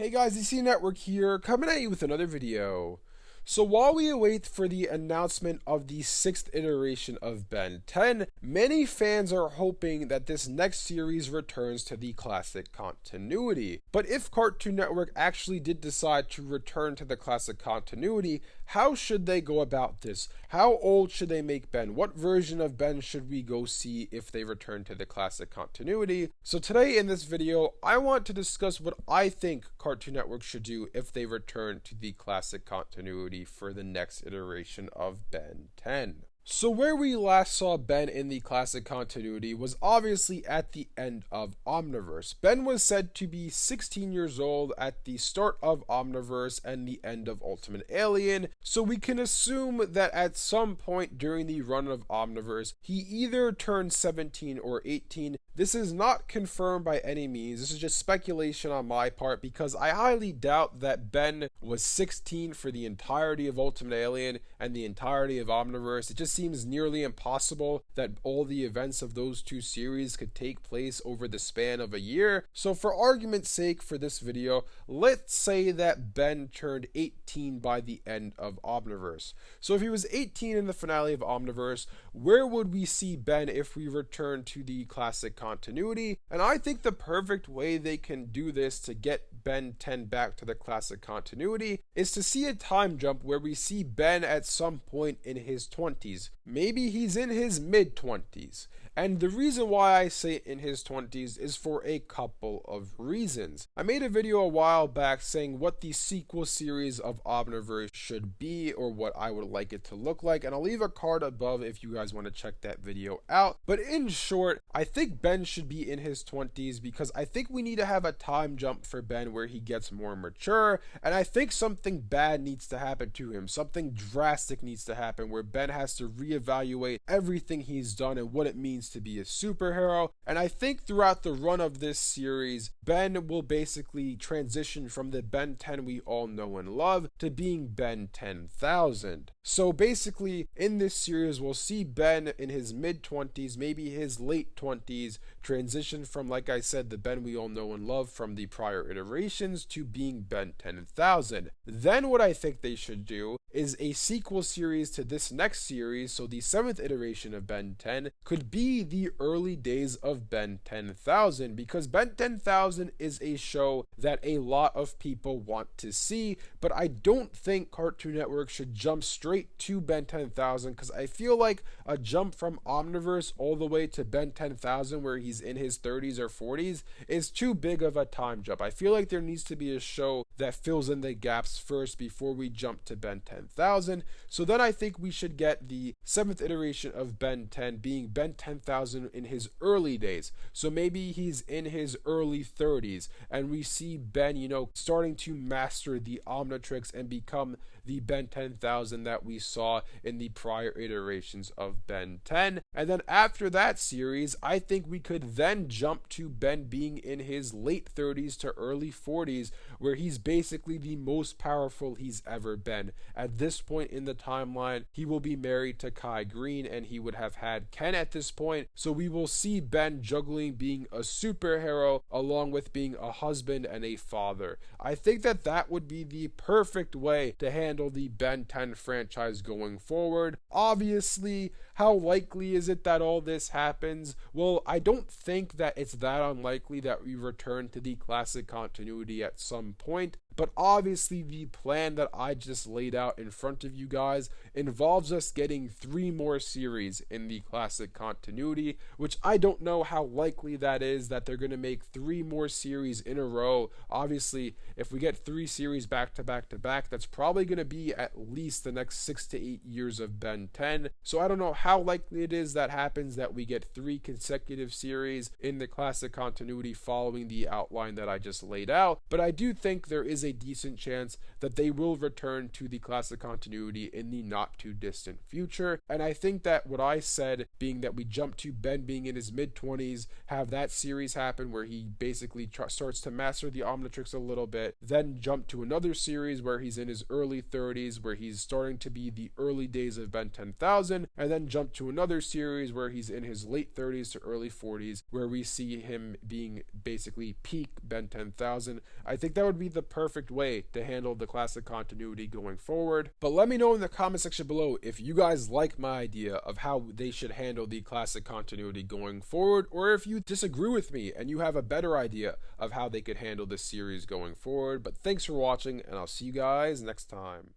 Hey guys, DC Network here, coming at you with another video. So while we await for the announcement of the 6th iteration of Ben 10, many fans are hoping that this next series returns to the classic continuity. But if Cartoon Network actually did decide to return to the classic continuity, how should they go about this? How old should they make Ben? What version of Ben should we go see if they return to the classic continuity? So today in this video, I want to discuss what I think Cartoon Network should do if they return to the classic continuity for the next iteration of Ben 10. So where we last saw Ben in the classic continuity was obviously at the end of Omniverse. Ben was said to be 16 years old at the start of Omniverse and the end of Ultimate Alien, so we can assume that at some point during the run of Omniverse, he either turned 17 or 18. This is not confirmed by any means, this is just speculation on my part because I highly doubt that Ben was 16 for the entirety of Ultimate Alien and the entirety of Omniverse. It just seems nearly impossible that all the events of those two series could take place over the span of a year. So for argument's sake for this video, let's say that Ben turned 18 by the end of Omniverse. So if he was 18 in the finale of Omniverse, where would we see Ben if we return to the classic continuity? And I think the perfect way they can do this to get Ben 10 back to the classic continuity is to see a time jump where we see Ben at some point in his 20s. Maybe he's in his mid-20s. And the reason why I say in his 20s is for a couple of reasons. I made a video a while back saying what the sequel series of Omniverse should be or what I would like it to look like, and I'll leave a card above if you guys want to check that video out. But in short, I think Ben should be in his 20s because I think we need to have a time jump for Ben where he gets more mature, and I think something bad needs to happen to him. Something drastic needs to happen where Ben has to reevaluate everything he's done and what it means to be a superhero. And I think throughout the run of this series, Ben will basically transition from the Ben 10 we all know and love to being Ben 10,000. So basically in this series we'll see Ben in his mid-20s, maybe his late 20s, transition from, like I said, the Ben we all know and love from the prior iterations to being Ben 10,000. Then what I think they should do is a sequel series to this next series, so the 7th iteration of Ben 10 could be the early days of Ben 10,000, because Ben 10,000 is a show that a lot of people want to see, but I don't think Cartoon Network should jump straight to Ben 10,000 because I feel like a jump from Omniverse all the way to Ben 10,000 where he's in his 30s or 40s is too big of a time jump. I feel like there needs to be a show that fills in the gaps first before we jump to Ben 10,000. So then I think we should get the 7th iteration of Ben 10 being Ben 10,000 in his early days. So maybe he's in his early 30s and we see Ben, starting to master the Omnitrix and become the Ben 10,000 that we saw in the prior iterations of Ben 10. And then after that series, I think we could then jump to Ben being in his late 30s to early 40s, where he's basically the most powerful he's ever been. At this point in the timeline, he will be married to Kai Green and he would have had Ken at this point. So we will see Ben juggling being a superhero along with being a husband and a father. I think that that would be the perfect way to handle the Ben 10 franchise going forward. Obviously, how likely is it that all this happens? Well, I don't think that it's that unlikely that we return to the classic continuity at some point. But obviously the plan that I just laid out in front of you guys involves us getting 3 more series in the classic continuity, which I don't know how likely that is, that they're going to make 3 more series in a row. Obviously, if we get 3 series back to back to back, that's probably going to be at least the next 6 to 8 years of Ben 10. So I don't know how likely it is that happens, that we get 3 consecutive series in the classic continuity following the outline that I just laid out. But I do think there is a decent chance that they will return to the classic continuity in the not too distant future. And I think that what I said, being that we jump to Ben being in his mid-20s, have that series happen where he basically starts to master the Omnitrix a little bit, then jump to another series where he's in his early 30s, where he's starting to be the early days of Ben 10,000, and then jump jump to another series where he's in his late 30s to early 40s, where we see him being basically peak Ben 10,000. I think that would be the perfect way to handle the classic continuity going forward. But let me know in the comment section below if you guys like my idea of how they should handle the classic continuity going forward, or if you disagree with me and you have a better idea of how they could handle this series going forward. But thanks for watching, and I'll see you guys next time.